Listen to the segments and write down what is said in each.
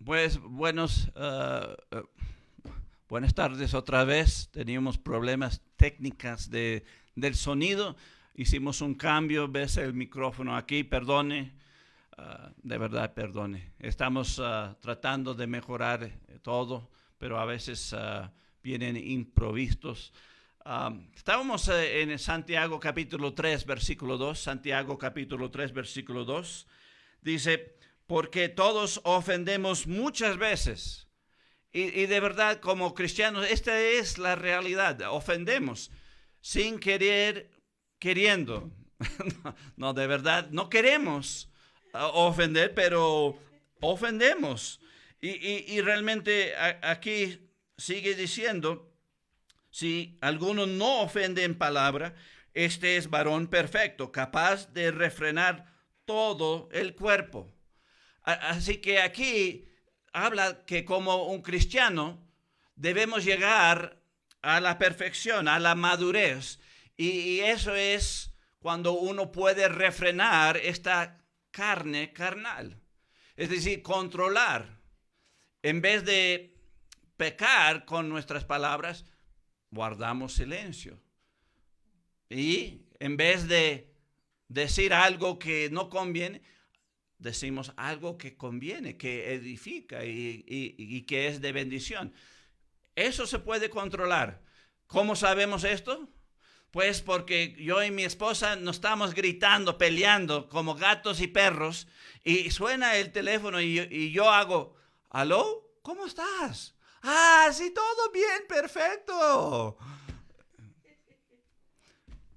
Pues buenas tardes otra vez. Teníamos problemas técnicos del sonido. Hicimos un cambio. Ves el micrófono aquí. Perdone. De verdad, perdone. Estamos tratando de mejorar todo, pero a veces vienen imprevistos. Estábamos en Santiago capítulo 3, versículo 2. Santiago capítulo 3, versículo 2. Dice, porque todos ofendemos muchas veces. Y de verdad, como cristianos, esta es la realidad. Ofendemos sin querer, queriendo. No, de verdad, no queremos ofender, pero ofendemos. Y realmente aquí sigue diciendo, si alguno no ofende en palabra, este es varón perfecto, capaz de refrenar todo el cuerpo. Así que aquí habla que como un cristiano debemos llegar a la perfección, a la madurez. Y eso es cuando uno puede refrenar esta carne carnal. Es decir, controlar. En vez de pecar con nuestras palabras, guardamos silencio. Y en vez de decir algo que no conviene, decimos algo que conviene, que edifica y que es de bendición. Eso se puede controlar. ¿Cómo sabemos esto? Pues porque yo y mi esposa nos estamos gritando, peleando como gatos y perros, y suena el teléfono y yo hago, ¿aló? ¿Cómo estás? Ah, sí, todo bien, perfecto.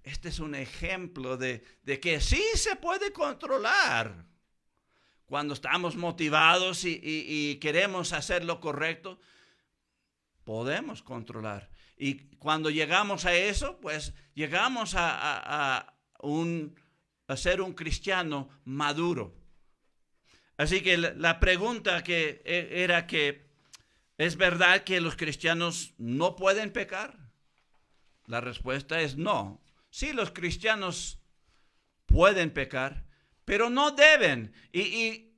Este es un ejemplo de que sí se puede controlar. Cuando estamos motivados y queremos hacer lo correcto, podemos controlar. Y cuando llegamos a eso, pues llegamos a ser un cristiano maduro. Así que la pregunta que era que, ¿es verdad que los cristianos no pueden pecar? La respuesta es no. Sí, los cristianos pueden pecar, pero no deben. Y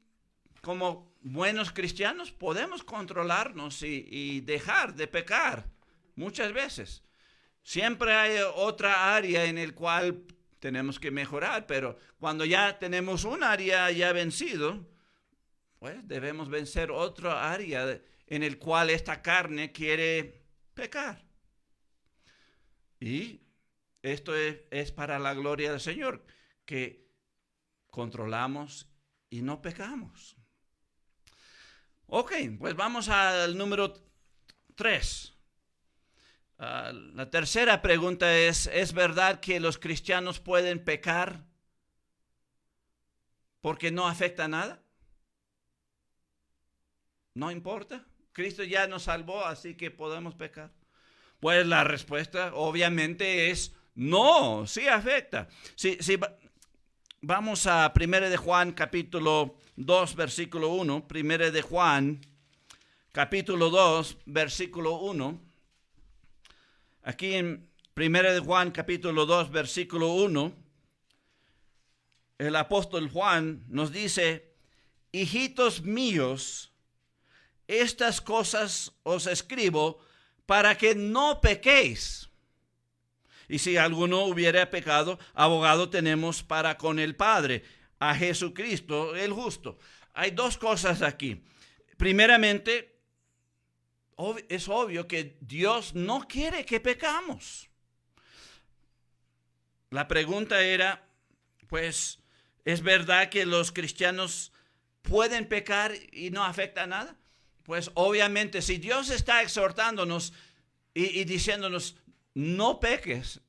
como buenos cristianos podemos controlarnos y dejar de pecar muchas veces. Siempre hay otra área en el cual tenemos que mejorar, pero cuando ya tenemos un área ya vencido, pues debemos vencer otra área en el cual esta carne quiere pecar. Y esto es para la gloria del Señor, que controlamos y no pecamos. Ok, pues vamos al número 3. La tercera pregunta ¿es verdad que los cristianos pueden pecar porque no afecta nada? ¿No importa? Cristo ya nos salvó, así que podemos pecar. Pues la respuesta obviamente es no, sí afecta. Si vamos a 1 de Juan capítulo 2, versículo 1. 1 de Juan capítulo 2, versículo 1. Aquí en 1 de Juan capítulo 2, versículo 1, el apóstol Juan nos dice, hijitos míos, estas cosas os escribo para que no pequéis. Y si alguno hubiera pecado, abogado tenemos para con el Padre, a Jesucristo el justo. Hay dos cosas aquí. Primeramente, es obvio que Dios no quiere que pecamos. La pregunta era, pues, ¿es verdad que los cristianos pueden pecar y no afecta nada? Pues obviamente, si Dios está exhortándonos y diciéndonos, no peques,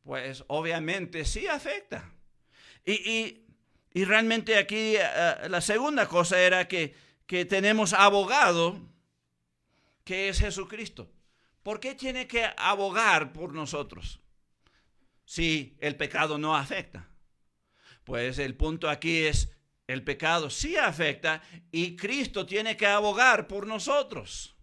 pues obviamente sí afecta. Y realmente aquí la segunda cosa era que tenemos abogado, que es Jesucristo. ¿Por qué tiene que abogar por nosotros si el pecado no afecta? Pues el punto aquí es, el pecado sí afecta y Cristo tiene que abogar por nosotros.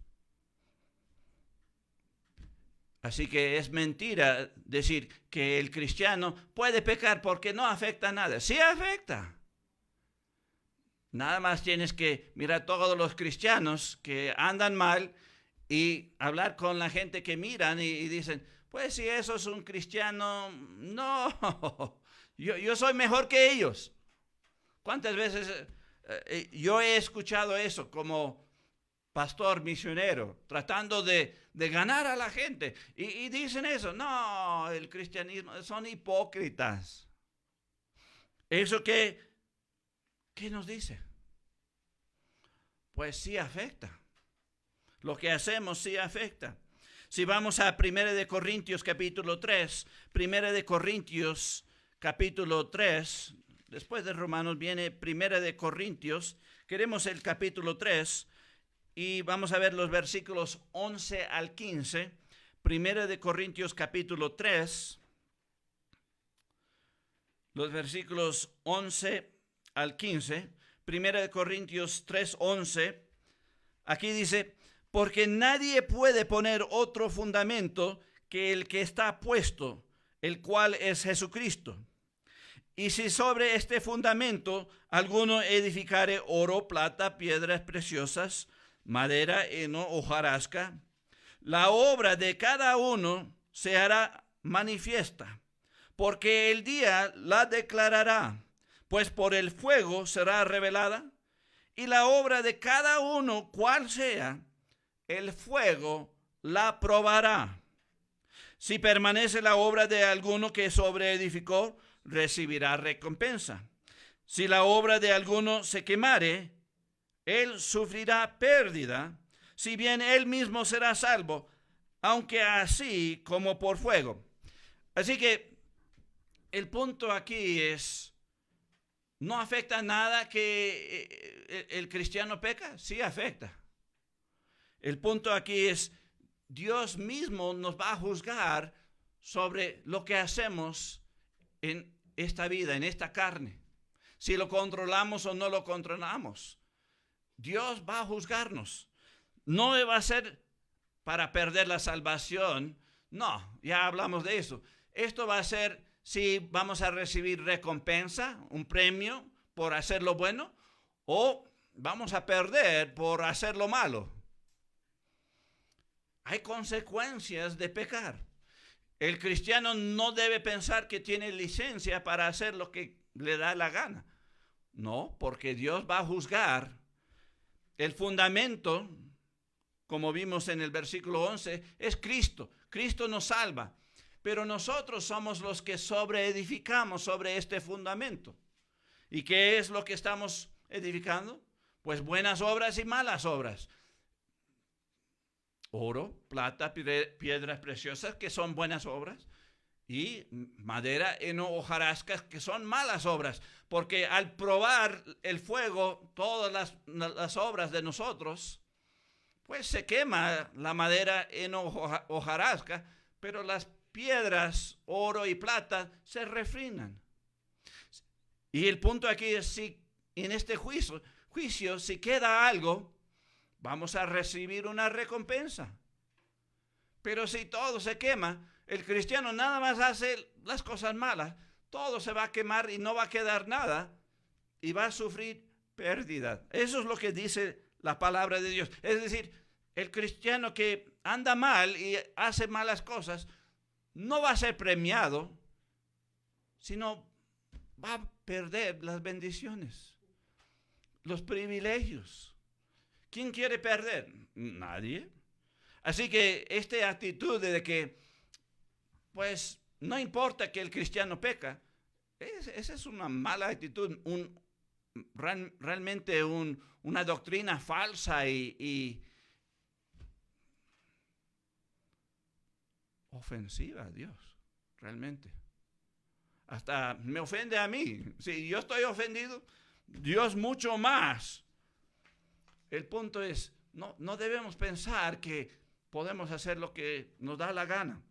Así que es mentira decir que el cristiano puede pecar porque no afecta nada. Sí afecta. Nada más tienes que mirar a todos los cristianos que andan mal y hablar con la gente que miran y dicen, pues si eso es un cristiano, no, yo soy mejor que ellos. ¿Cuántas veces yo he escuchado eso como pastor misionero, tratando de ganar a la gente? Y dicen eso, no, el cristianismo, son hipócritas. ¿Eso qué nos dice? Pues sí afecta. Lo que hacemos sí afecta. Si vamos a 1 Corintios capítulo 3, 1 Corintios capítulo 3, después de Romanos viene 1 Corintios, queremos el capítulo 3 y vamos a ver los versículos 11 al 15. 1 Corintios capítulo 3, los versículos 11 al 15. 1 Corintios 3, 11. Aquí dice, porque nadie puede poner otro fundamento que el que está puesto, el cual es Jesucristo. Y si sobre este fundamento alguno edificare oro, plata, piedras preciosas, madera, heno, hojarasca, la obra de cada uno se hará manifiesta, porque el día la declarará, pues por el fuego será revelada, y la obra de cada uno, cual sea, el fuego la probará. Si permanece la obra de alguno que sobreedificó, recibirá recompensa. Si la obra de alguno se quemare, él sufrirá pérdida, si bien él mismo será salvo, aunque así como por fuego. Así que el punto aquí es, ¿no afecta nada que el cristiano peca? Sí afecta. El punto aquí es, Dios mismo nos va a juzgar sobre lo que hacemos en esta vida, en esta carne. Si lo controlamos o no lo controlamos. Dios va a juzgarnos. No va a ser para perder la salvación. No, ya hablamos de eso. Esto va a ser si vamos a recibir recompensa, un premio por hacer lo bueno, o vamos a perder por hacer lo malo. Hay consecuencias de pecar. El cristiano no debe pensar que tiene licencia para hacer lo que le da la gana. No, porque Dios va a juzgar. El fundamento, como vimos en el versículo 11, es Cristo. Cristo nos salva. Pero nosotros somos los que sobreedificamos sobre este fundamento. ¿Y qué es lo que estamos edificando? Pues buenas obras y malas obras. Oro, plata, piedras preciosas, que son buenas obras, y madera, heno, hojarascas, que son malas obras, porque al probar el fuego, todas las obras de nosotros, pues se quema la madera, heno, hojarasca, pero las piedras, oro y plata, se refrinan. Y el punto aquí es, si en este juicio, si queda algo, vamos a recibir una recompensa. Pero si todo se quema, el cristiano nada más hace las cosas malas, todo se va a quemar y no va a quedar nada y va a sufrir pérdida. Eso es lo que dice la palabra de Dios. Es decir, el cristiano que anda mal y hace malas cosas no va a ser premiado, sino va a perder las bendiciones, los privilegios. ¿Quién quiere perder? Nadie. Así que esta actitud de que, pues, no importa que el cristiano peca, esa es una mala actitud, realmente una doctrina falsa y ofensiva a Dios, realmente. Hasta me ofende a mí. Si yo estoy ofendido, Dios mucho más. El punto es, no debemos pensar que podemos hacer lo que nos da la gana.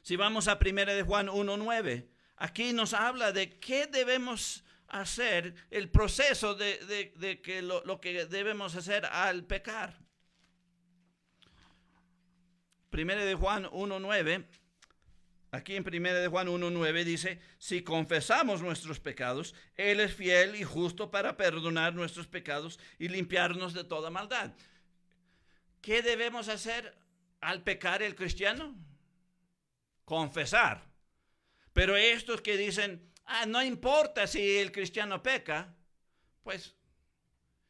Si vamos a 1 Juan 1:9, aquí nos habla de qué debemos hacer, el proceso de que lo que debemos hacer al pecar. 1 Juan 1:9, Aquí en 1 de Juan 1:9 dice, si confesamos nuestros pecados, Él es fiel y justo para perdonar nuestros pecados y limpiarnos de toda maldad. ¿Qué debemos hacer al pecar el cristiano? Confesar. Pero estos que dicen, no importa si el cristiano peca, pues,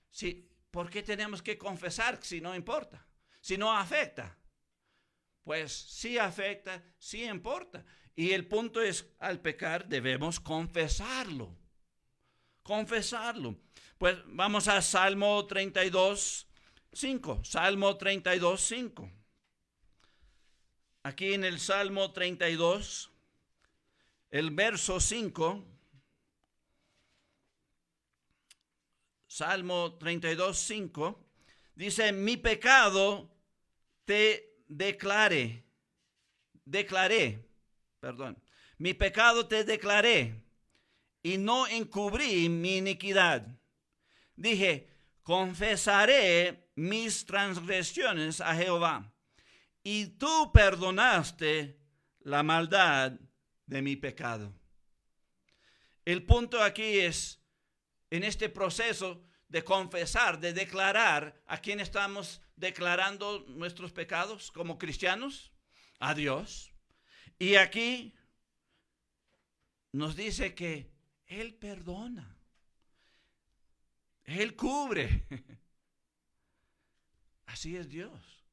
sí, ¿por qué tenemos que confesar si no importa? Si no afecta. Pues sí afecta, sí importa. Y el punto es, al pecar debemos confesarlo. Confesarlo. Pues vamos a Salmo 32:5. Salmo 32:5. Aquí en el Salmo 32, el verso 5. Salmo 32:5 dice, mi pecado mi pecado te declaré y no encubrí mi iniquidad. Dije, confesaré mis transgresiones a Jehová, y tú perdonaste la maldad de mi pecado. El punto aquí es, en este proceso de confesar, de declarar, ¿a quién estamos declarando nuestros pecados como cristianos? A Dios. Y aquí nos dice que Él perdona. Él cubre. Así es Dios.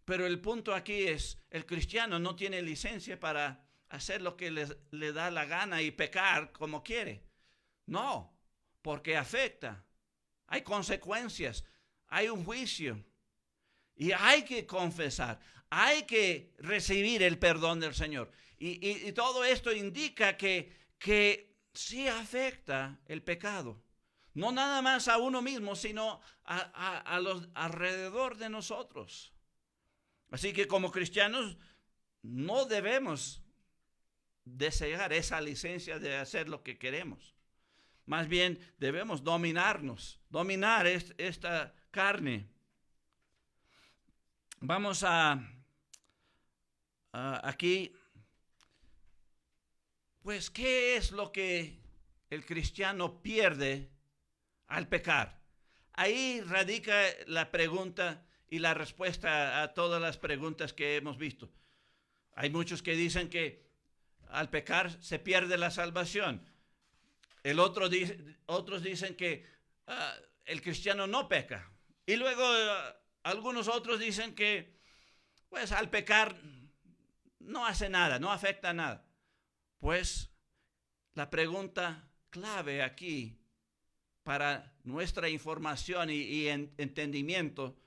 Pero el punto aquí es, el cristiano no tiene licencia para hacer lo que le da la gana y pecar como quiere. No, porque afecta. Hay consecuencias, hay un juicio. Y hay que confesar, hay que recibir el perdón del Señor. Y todo esto indica que sí afecta el pecado. No nada más a uno mismo, sino a los alrededor de nosotros. Así que como cristianos no debemos desear esa licencia de hacer lo que queremos. Más bien debemos dominar esta carne. Vamos aquí, pues, ¿qué es lo que el cristiano pierde al pecar? Ahí radica la pregunta y la respuesta a todas las preguntas que hemos visto. Hay muchos que dicen que al pecar se pierde la salvación. Otros dicen que el cristiano no peca. Y luego algunos otros dicen que pues al pecar no hace nada, no afecta nada. Pues la pregunta clave aquí para nuestra información y entendimiento,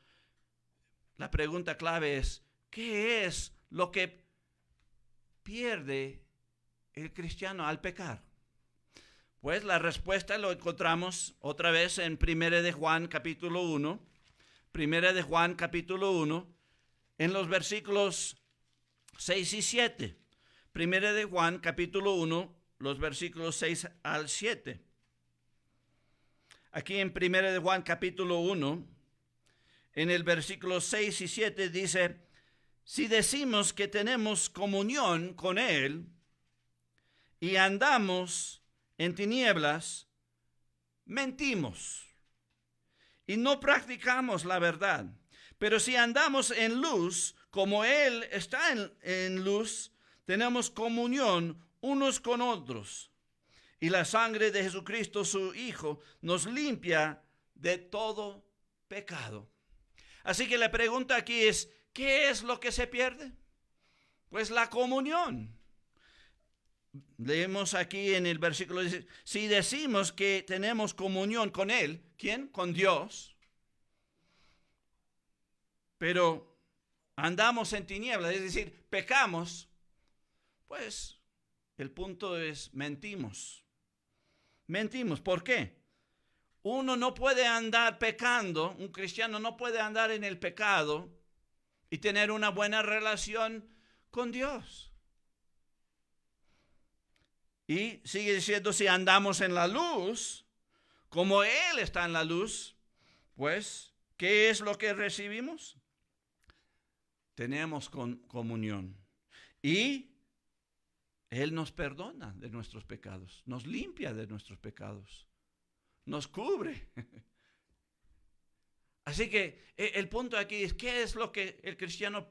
la pregunta clave es, ¿qué es lo que pierde el cristiano al pecar? Pues la respuesta lo encontramos otra vez en 1 de Juan capítulo 1. 1 de Juan capítulo 1, en los versículos 6 y 7. 1 de Juan capítulo 1, los versículos 6 al 7. Aquí en 1 de Juan capítulo 1, en el versículo 6 y 7 dice, si decimos que tenemos comunión con Él y andamos en tinieblas, mentimos y no practicamos la verdad. Pero si andamos en luz, como Él está en luz, tenemos comunión unos con otros. Y la sangre de Jesucristo, su Hijo, nos limpia de todo pecado. Así que la pregunta aquí es, ¿qué es lo que se pierde? Pues la comunión. Leemos aquí en el versículo, dice, si decimos que tenemos comunión con Él, ¿quién? Con Dios. Pero andamos en tinieblas, es decir, pecamos, pues el punto es mentimos. Mentimos, ¿por qué? Uno no puede andar pecando, un cristiano no puede andar en el pecado y tener una buena relación con Dios. Y sigue diciendo, si andamos en la luz, como Él está en la luz, pues, ¿qué es lo que recibimos? Tenemos comunión. Y Él nos perdona de nuestros pecados, nos limpia de nuestros pecados, nos cubre. Así que el punto aquí es, ¿qué es lo que el cristiano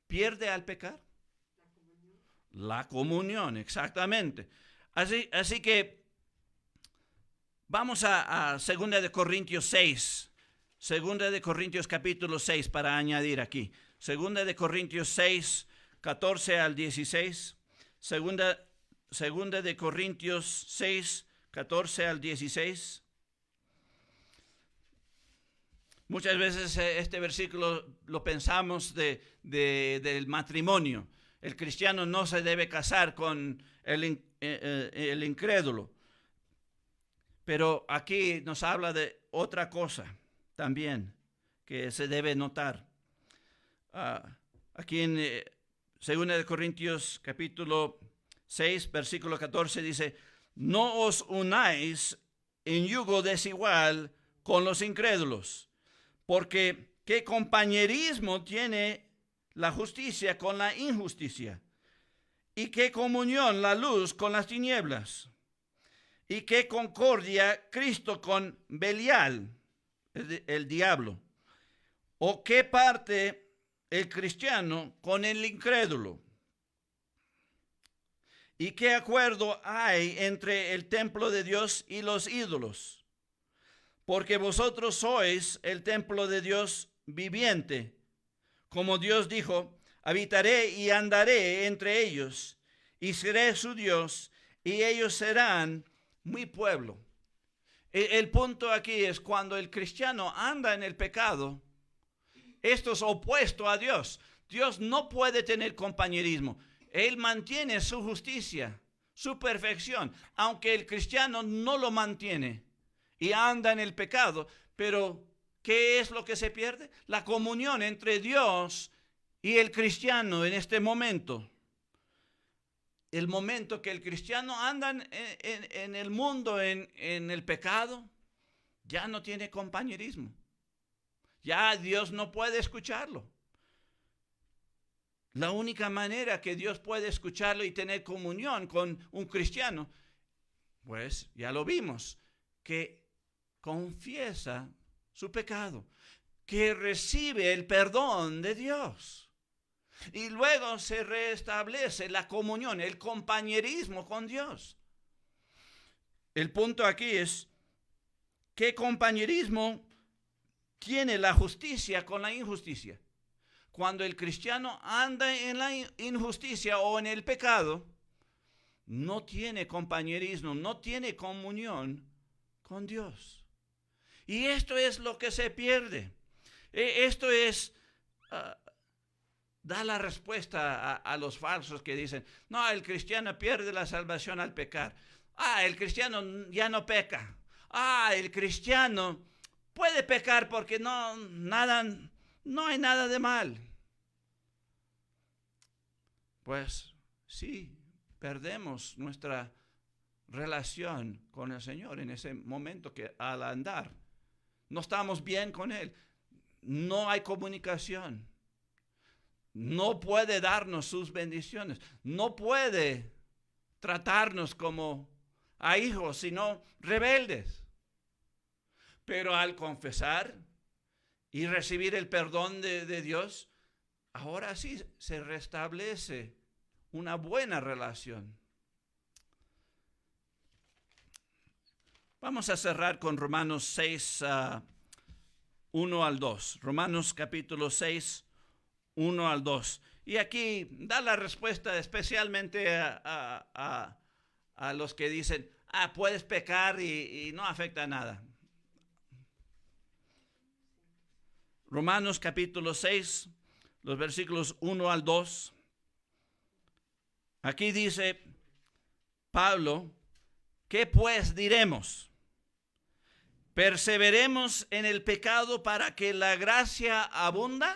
pierde al pecar? La comunión, exactamente. Así que vamos a 2 de Corintios 6. 2 de Corintios capítulo 6 para añadir aquí. 2 de Corintios 6, 14 al 16. Segunda de Corintios 6, 14 al 16. Muchas veces este versículo lo pensamos del matrimonio. El cristiano no se debe casar con el incrédulo. Pero aquí nos habla de otra cosa también que se debe notar. Aquí en 2 de Corintios capítulo 6, versículo 14 dice, no os unáis en yugo desigual con los incrédulos, porque ¿qué compañerismo tiene la justicia con la injusticia? ¿Y qué comunión la luz con las tinieblas? ¿Y qué concordia Cristo con Belial, el diablo? ¿O qué parte el cristiano con el incrédulo? ¿Y qué acuerdo hay entre el templo de Dios y los ídolos? Porque vosotros sois el templo de Dios viviente. Como Dios dijo, habitaré y andaré entre ellos, y seré su Dios, y ellos serán mi pueblo. El punto aquí es cuando el cristiano anda en el pecado, esto es opuesto a Dios. Dios no puede tener compañerismo. Él mantiene su justicia, su perfección, aunque el cristiano no lo mantiene y anda en el pecado. Pero, ¿qué es lo que se pierde? La comunión entre Dios y el cristiano en este momento. El momento que el cristiano anda en el mundo, en el pecado, ya no tiene compañerismo. Ya Dios no puede escucharlo. La única manera que Dios puede escucharlo y tener comunión con un cristiano, pues ya lo vimos, que confiesa su pecado, que recibe el perdón de Dios. Y luego se restablece la comunión, el compañerismo con Dios. El punto aquí es, ¿qué compañerismo tiene la justicia con la injusticia? Cuando el cristiano anda en la injusticia o en el pecado, no tiene compañerismo, no tiene comunión con Dios. Y esto es lo que se pierde. Esto es... da la respuesta a los falsos que dicen, no, el cristiano pierde la salvación al pecar. El cristiano ya no peca. El cristiano puede pecar porque no hay nada de mal. Pues sí, perdemos nuestra relación con el Señor en ese momento que al andar no estamos bien con Él. No hay comunicación. No puede darnos sus bendiciones. No puede tratarnos como a hijos, sino rebeldes. Pero al confesar y recibir el perdón de Dios, ahora sí se restablece una buena relación. Vamos a cerrar con Romanos 6, 1 al 2. Romanos capítulo 6, 1 al 2. Y aquí da la respuesta especialmente a los que dicen, puedes pecar y no afecta a nada. Romanos capítulo 6, los versículos 1 al 2. Aquí dice Pablo, ¿qué pues diremos? ¿Perseveremos en el pecado para que la gracia abunde?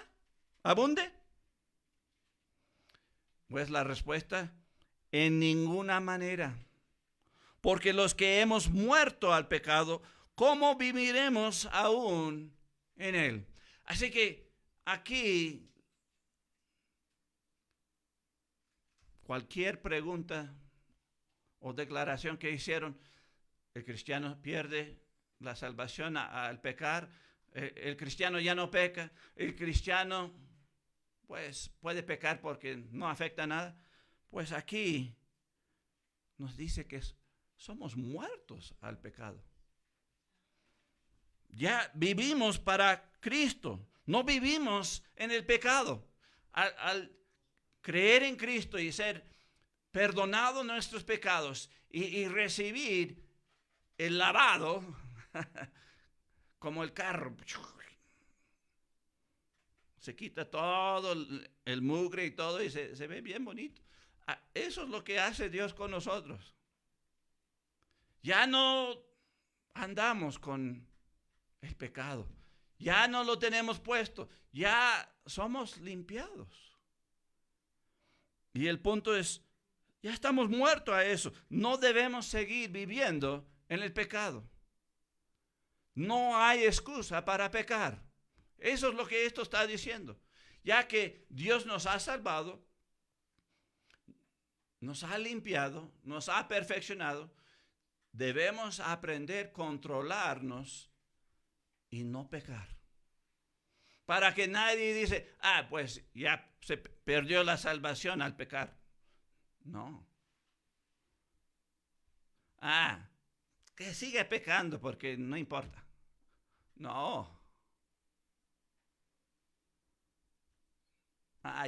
Pues la respuesta, en ninguna manera. Porque los que hemos muerto al pecado, ¿cómo viviremos aún en él? Así que aquí cualquier pregunta o declaración que hicieron, el cristiano pierde la salvación al pecar, el cristiano ya no peca, el cristiano pues puede pecar porque no afecta nada. Pues aquí nos dice que somos muertos al pecado. Ya vivimos para Cristo, no vivimos en el pecado. Al creer en Cristo y ser perdonados nuestros pecados y recibir el lavado, como el carro, se quita todo el mugre y todo y se ve bien bonito. Eso es lo que hace Dios con nosotros. Ya no andamos con el pecado, ya no lo tenemos puesto, ya somos limpiados. Y el punto es, ya estamos muertos a eso. No debemos seguir viviendo en el pecado. No hay excusa para pecar. Eso es lo que esto está diciendo. Ya que Dios nos ha salvado, nos ha limpiado, nos ha perfeccionado, debemos aprender a controlarnos y no pecar. Para que nadie dice, pues ya se perdió la salvación al pecar. No. Que siga pecando porque no importa. No.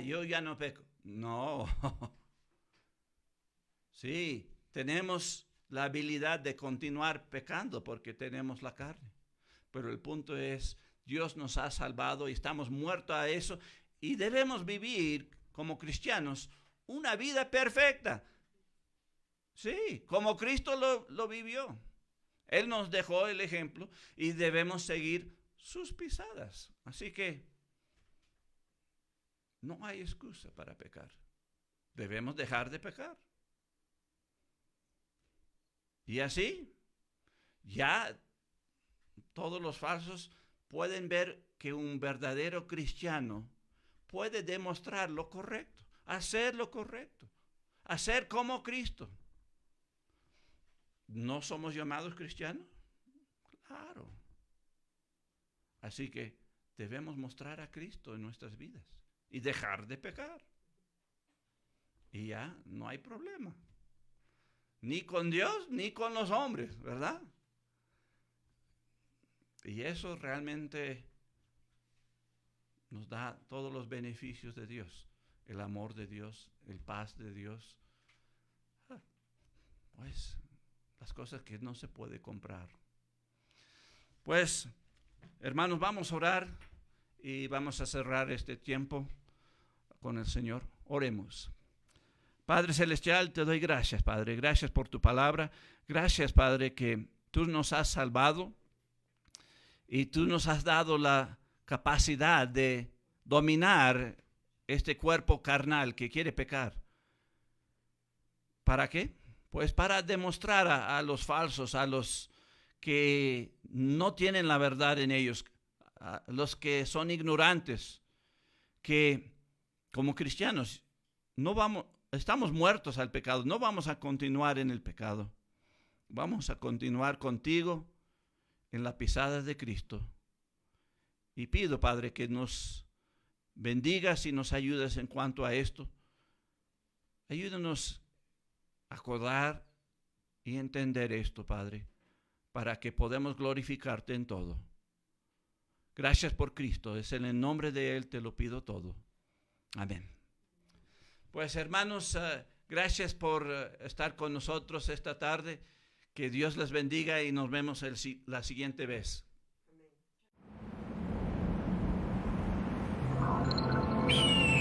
Yo ya no peco. No. Sí, tenemos la habilidad de continuar pecando porque tenemos la carne. Pero el punto es, Dios nos ha salvado y estamos muertos a eso y debemos vivir como cristianos una vida perfecta. Sí, como Cristo lo vivió. Él nos dejó el ejemplo y debemos seguir sus pisadas. Así que no hay excusa para pecar. Debemos dejar de pecar. Y así, ya todos los falsos pueden ver que un verdadero cristiano puede demostrar lo correcto, hacer lo correcto, hacer como Cristo. ¿No somos llamados cristianos? Claro. Así que debemos mostrar a Cristo en nuestras vidas y dejar de pecar. Y ya no hay problema. Ni con Dios, ni con los hombres, ¿verdad? Y eso realmente nos da todos los beneficios de Dios. El amor de Dios, el paz de Dios. Pues las cosas que no se puede comprar. Pues, hermanos, vamos a orar y vamos a cerrar este tiempo con el Señor. Oremos. Padre Celestial, te doy gracias, Padre. Gracias por tu palabra. Gracias, Padre, que tú nos has salvado y tú nos has dado la capacidad de dominar este cuerpo carnal que quiere pecar. ¿Para qué? Pues para demostrar a los falsos, a los que no tienen la verdad en ellos, a los que son ignorantes, que como cristianos estamos muertos al pecado, no vamos a continuar en el pecado. Vamos a continuar contigo en la pisada de Cristo. Y pido, Padre, que nos bendigas y nos ayudes en cuanto a esto. Ayúdanos a acordar y entender esto, Padre, para que podamos glorificarte en todo. Gracias por Cristo. Es en el nombre de Él te lo pido todo. Amén. Pues hermanos, gracias por estar con nosotros esta tarde. Que Dios les bendiga y nos vemos la siguiente vez. Amén.